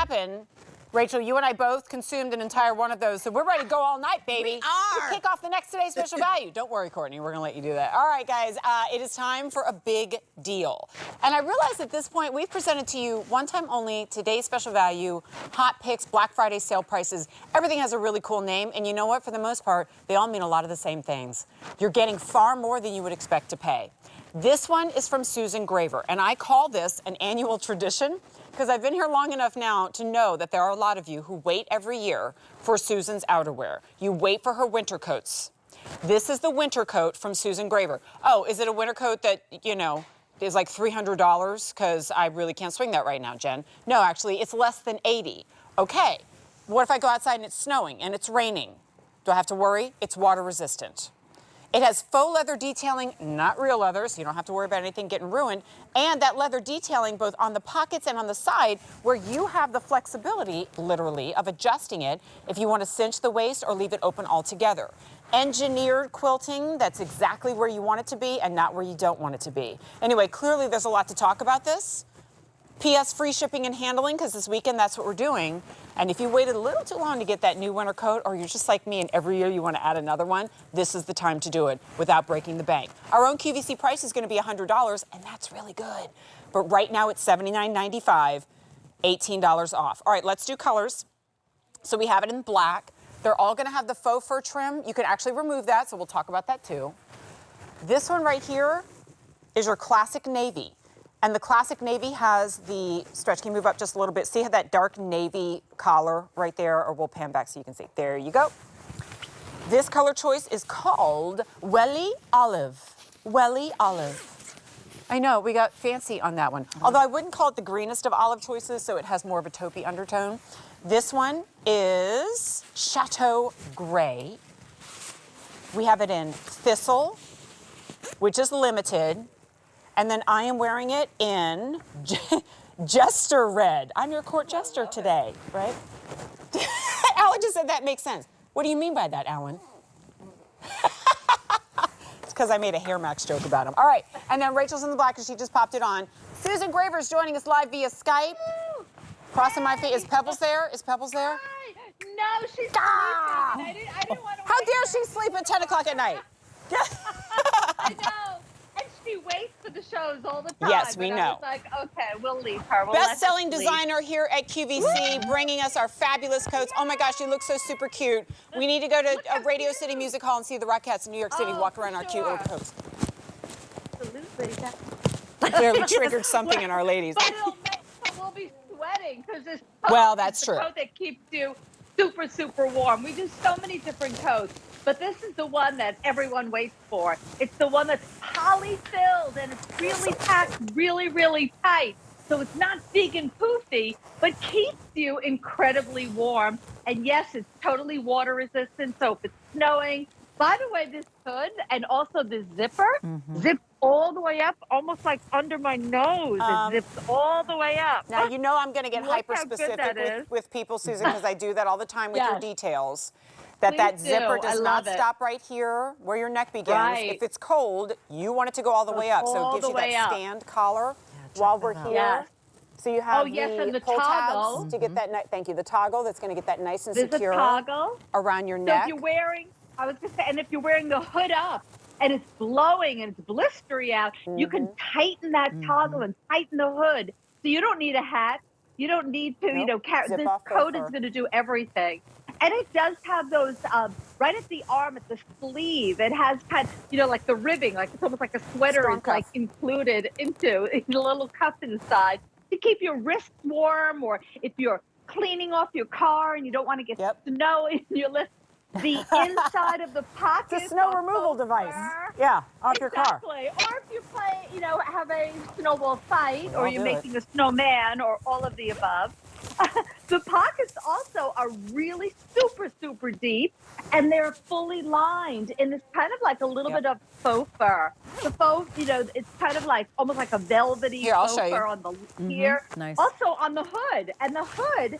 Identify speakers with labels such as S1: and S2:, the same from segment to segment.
S1: happened, Rachel, you and I both consumed an entire one of those, so we're ready to go all night, baby.
S2: We are.
S1: We'll kick off the next Today's Special Value. Don't worry, Courtney, we're gonna let you do that. All right, guys, it is time for a big deal. And I realize at this point, we've presented to you one time only, Today's Special Value, hot picks, Black Friday sale prices. Everything has a really cool name, and you know what? For the most part, they all mean a lot of the same things. You're getting far more than you would expect to pay. This one is from Susan Graver, and I call this an annual tradition because I've been here long enough now to know that there are a lot of you who wait every year for Susan's outerwear. You wait for her winter coats. This is the winter coat from Susan Graver. Oh, is it a winter coat that, you know, is like $300? Because I really can't swing that right now, Jen. No, actually, it's less than 80. Okay, what if I go outside and it's snowing and it's raining? Do I have to worry? It's water resistant. It has faux leather detailing, not real leather, so you don't have to worry about anything getting ruined. And that leather detailing both on the pockets and on the side where you have the flexibility, literally, of adjusting it if you want to cinch the waist or leave it open altogether. Engineered quilting, that's exactly where you want it to be and not where you don't want it to be. Anyway, clearly there's a lot to talk about this. P.S. free shipping and handling, because this weekend that's what we're doing. And if you waited a little too long to get that new winter coat, or you're just like me and every year you want to add another one, this is the time to do it without breaking the bank. Our own QVC price is going to be $100, and that's really good. But right now it's $79.95, $18 off. All right, let's do colors. So we have it in black. They're all going to have the faux fur trim. You can actually remove that, so we'll talk about that too. This one right here is your classic navy. And the classic navy has the stretch. Can you move up just a little bit? See how that dark navy collar right there, or we'll pan back so you can see. There you go. This color choice is called Welly Olive. Welly Olive. I know, we got fancy on that one. Although I wouldn't call it the greenest of olive choices, so it has more of a taupey undertone. This one is Chateau Gray. We have it in Thistle, which is limited. And then I am wearing it in Jester Red. I'm your court jester today, right? Alan just said that makes sense. What do you mean by that, Alan? It's because I made a Hair Max joke about him. All right, and then Rachel's in the black because she just popped it on. Susan Graver's joining us live via Skype. Crossing my feet. Is Pebbles there? Is Pebbles there?
S3: No, she's sleeping. I didn't want to.
S1: How dare she sleep at 10 o'clock at night?
S3: I know. And she waits for the shows all the time.
S1: Yes, we know.
S3: I was like, okay, we'll leave her. We'll
S1: Best-selling designer here at QVC, bringing us our fabulous coats. Oh my gosh, you look so super cute. We need to go to Radio City Music Hall and see the Rockettes in New York City walk around our cute little coats.
S3: Absolutely.
S1: Clearly triggered something in our ladies.
S3: But we'll be sweating because this
S1: Well, that's true.
S3: coat that keeps you super, super warm. We do so many different coats. But this is the one that everyone waits for. It's the one that's poly-filled and it's really packed really, really tight. So it's not big and poofy, but keeps you incredibly warm. And yes, it's totally water resistant. So if it's snowing, by the way, this hood and also the zipper zips all the way up, almost like under my nose. It zips all the way up.
S1: Now, you know I'm going to get
S3: Look how
S1: hyper-specific with people, Susan, because I do that all the time with your details. That
S3: Please
S1: zipper
S3: do.
S1: does
S3: I
S1: not
S3: love it.
S1: stop right here where your neck begins.
S3: Right.
S1: If it's cold, you want it to go all the way up. So it
S3: all
S1: gives
S3: the
S1: you
S3: way
S1: that
S3: up.
S1: stand collar while we're here.
S3: Yes.
S1: So you have
S3: Oh, yes, and the
S1: pull
S3: toggle.
S1: tabs to get that, thank you, the toggle that's going to get that nice and
S3: There's
S1: secure
S3: a toggle
S1: around your
S3: So
S1: neck.
S3: if you're wearing, I was going to say, and if you're wearing the hood up and it's blowing and it's blistery out, you can tighten that toggle and tighten the hood. So you don't need a hat. You don't need to, you know, carry.
S1: Zip
S3: This
S1: off
S3: coat
S1: fur.
S3: is going to do everything. And it does have those, right at the arm, at the sleeve, it has kind of, you know, like the ribbing, like it's almost like a sweater
S1: Strong
S3: is like
S1: cuff.
S3: included into a little cuff inside to keep your wrists warm, or if you're cleaning off your car and you don't want to get snow in your lift. The inside of the pocket.
S1: It's a snow removal device. Yeah, off your car.
S3: Exactly. Or if you play, you know, have a snowball fight, or you're
S1: do it.
S3: making a snowman, or all of the above. The pockets also are really super, super deep, and they're fully lined, and it's kind of like a little bit of faux fur. The faux, you know, it's kind of like almost like a velvety faux fur on the here.
S2: Nice.
S3: Also on the hood, and the hood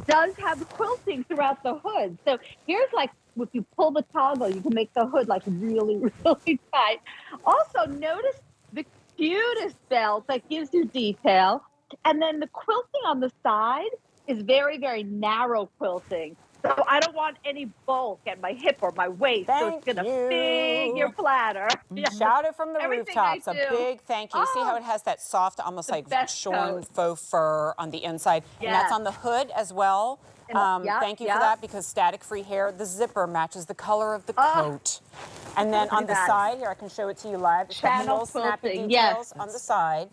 S3: does have quilting throughout the hood. So here's like, if you pull the toggle, you can make the hood like really, really tight. Also, notice the cutest belt that gives you detail. And then the quilting on the side is very, very narrow quilting. So I don't want any bulk at my hip or my waist. So it's going to figure flatter.
S1: Shout it from the
S3: Everything
S1: rooftops.
S3: I
S1: A
S3: do.
S1: big thank you. See how it has that soft, almost like shorn faux fur on the inside?
S3: Yes.
S1: And that's on the hood as well. Thank you for that, because static-free hair. The zipper matches the color of the coat. And then on the side here, I can show it to you live. It's got little snappy details on the side.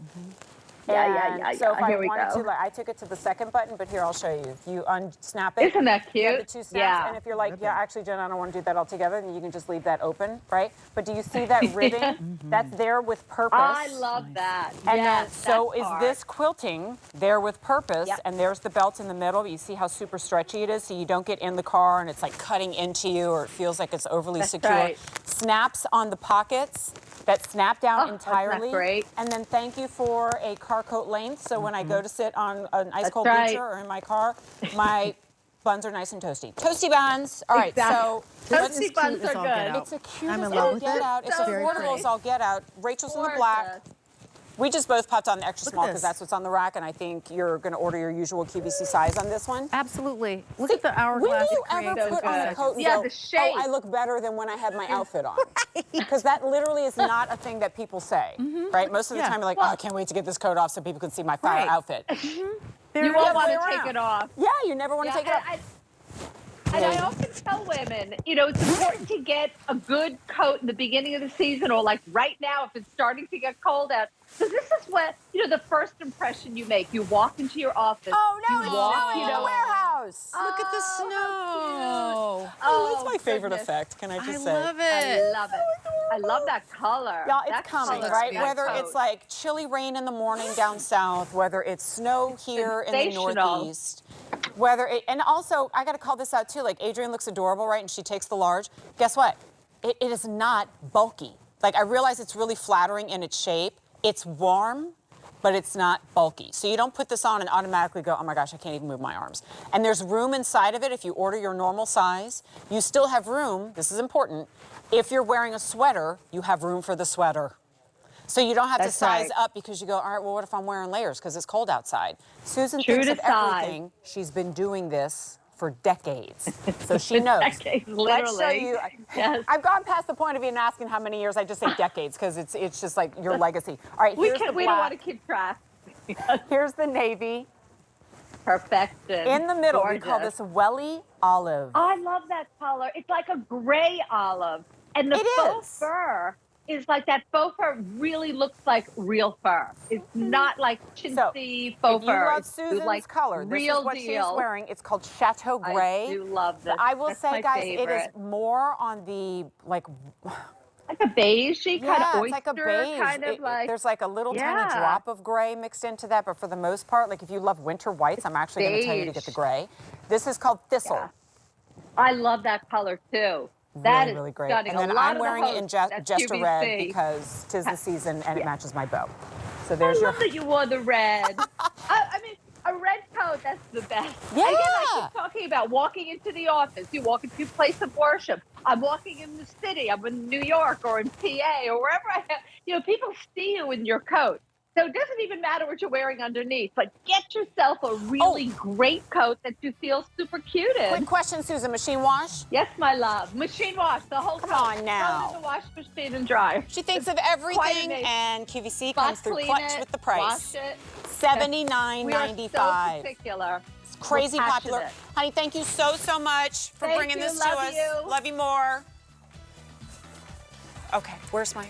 S3: Yeah.
S1: So if I
S3: Here we
S1: wanted
S3: go.
S1: to, like, I took it to the second button, but here, I'll show you. If you unsnap it.
S3: Isn't that cute?
S1: You have the two snaps,
S3: Yeah.
S1: and if you're like, yeah, actually, Jen, I don't want to do that altogether, then you can just leave that open, right? But do you see that ribbing? That's there with purpose.
S3: I love that.
S1: And
S3: yes,
S1: then, so
S3: that
S1: is
S3: part.
S1: this quilting there with purpose, and there's the belt in the middle. You see how super stretchy it is, so you don't get in the car and it's like cutting into you, or it feels like it's overly secure.
S3: Right.
S1: Snaps on the pockets that snap down entirely.
S3: Isn't that great?
S1: And then thank you for a car coat length, so when I go to sit on an ice cold bleacher or in my car, my buns are nice and toasty. Toasty buns. All right, so
S3: toasty buns are good.
S1: it's a cute
S2: I'm
S1: as
S2: in love
S1: all
S2: with
S1: get
S2: it.
S1: out. It's
S3: So
S1: affordable as all get out. Rachel's in the black. We just both popped on the extra small because
S2: this.
S1: that's what's on the rack, and I think you're going to order your usual QVC size on this one.
S2: Absolutely. Look at the
S1: When
S2: hourglass.
S1: do you
S2: it
S1: ever
S2: creates
S1: put
S2: in
S1: on a
S2: 2
S1: coat and
S3: Yeah,
S1: go,
S3: the shape.
S1: oh, I look better than when I had my outfit on? Because that literally is not a thing that people say, right? Most of the time you're like, oh, I can't wait to get this coat off so people can see my fire outfit.
S3: You won't want to take it off.
S1: Yeah, you never want to take it off.
S3: And I often tell women, you know, it's important to get a good coat in the beginning of the season, or like right now if it's starting to get cold out. Because this is what, you know, the first impression you make. You walk into your office.
S1: Oh, no, it's
S3: walk,
S1: snowing
S3: you
S1: in the
S3: know,
S1: warehouse.
S2: Look at the snow.
S1: Oh, that's my favorite
S3: goodness.
S1: effect, can I
S2: I
S1: just say?
S2: love
S3: I
S2: it.
S3: love it. I love that color.
S1: Y'all,
S3: That
S1: it's coming,
S3: color
S1: right?
S3: is that
S1: Whether
S3: coat.
S1: it's like chilly rain in the morning down south, whether it's snow here in the
S3: Sensational.
S1: Northeast, whether it, and also, I got to call this out too, like Adrienne looks adorable, right? And she takes the large. Guess what? It is not bulky. Like, I realize it's really flattering in its shape. It's warm, but it's not bulky. So you don't put this on and automatically go, oh my gosh, I can't even move my arms. And there's room inside of it if you order your normal size. You still have room, this is important, if you're wearing a sweater, you have room for the sweater. So you don't have to size up because you go, all right, well, what if I'm wearing layers because it's cold outside? Susan thinks of everything. She's been doing this for decades, so she knows.
S3: Decades,
S1: Let's show
S3: literally.
S1: you.
S3: Yes.
S1: I've gone past the point of even asking how many years. I just say decades because it's just like your legacy. All right,
S3: We
S1: here's the
S3: don't want
S1: black.
S3: to keep track.
S1: Here's the navy.
S3: Perfection.
S1: In the middle, we call
S3: Gorgeous.
S1: this welly olive.
S3: I love that color. It's like a gray olive. And the
S1: It
S3: faux
S1: is.
S3: fur is like that faux fur really looks like real fur. It's not like chintzy faux
S1: If you
S3: fur.
S1: love
S3: It's
S1: Susan's
S3: like
S1: color, this
S3: real
S1: is what
S3: deal.
S1: she's wearing. It's called Chateau Gray.
S3: I do love this.
S1: I will
S3: That's
S1: say,
S3: my
S1: guys,
S3: favorite.
S1: it is more on the like
S3: like a beigey kind of oyster,
S1: it's like a beige.
S3: kind of like.
S1: There's like a little tiny
S3: Yeah.
S1: drop of gray mixed into that, but for the most part, like if you love winter whites, I'm actually going to tell you to get the
S3: Beige.
S1: gray. This is called Thistle.
S3: Yeah. I love that color too. That is
S1: really great.
S3: stunning.
S1: And then
S3: a lot
S1: I'm
S3: of the
S1: wearing it in
S3: hosts, that's
S1: Jester
S3: QVC.
S1: Red because 'tis the season and it matches my bow. So
S3: I
S1: there's your.
S3: love that you wore the red. I mean, a red coat, that's the best.
S1: Yeah.
S3: Again, I keep talking about walking into the office. You walk into a place of worship. I'm walking in the city. I'm in New York or in PA or wherever I am. You know, people see you in your coat. So it doesn't even matter what you're wearing underneath, but get yourself a really great coat that you feel super cute in.
S1: Quick question, Susan. Machine wash?
S3: Yes, my love. Machine wash, the whole
S1: Come
S3: coat.
S1: on now.
S3: Throw it in the wash machine and dry.
S1: She thinks of
S3: Quite
S1: everything,
S3: amazing.
S1: and QVC
S3: Spot
S1: comes through
S3: clean
S1: clutch
S3: it,
S1: with the price.
S3: Wash it.
S1: $79.95.
S3: We are so particular.
S1: It's crazy
S3: We're
S1: popular.
S3: passionate.
S1: Honey, thank you so much for
S3: Thank
S1: bringing
S3: you.
S1: this to
S3: Love
S1: us.
S3: you.
S1: Love you more. Okay, where's my...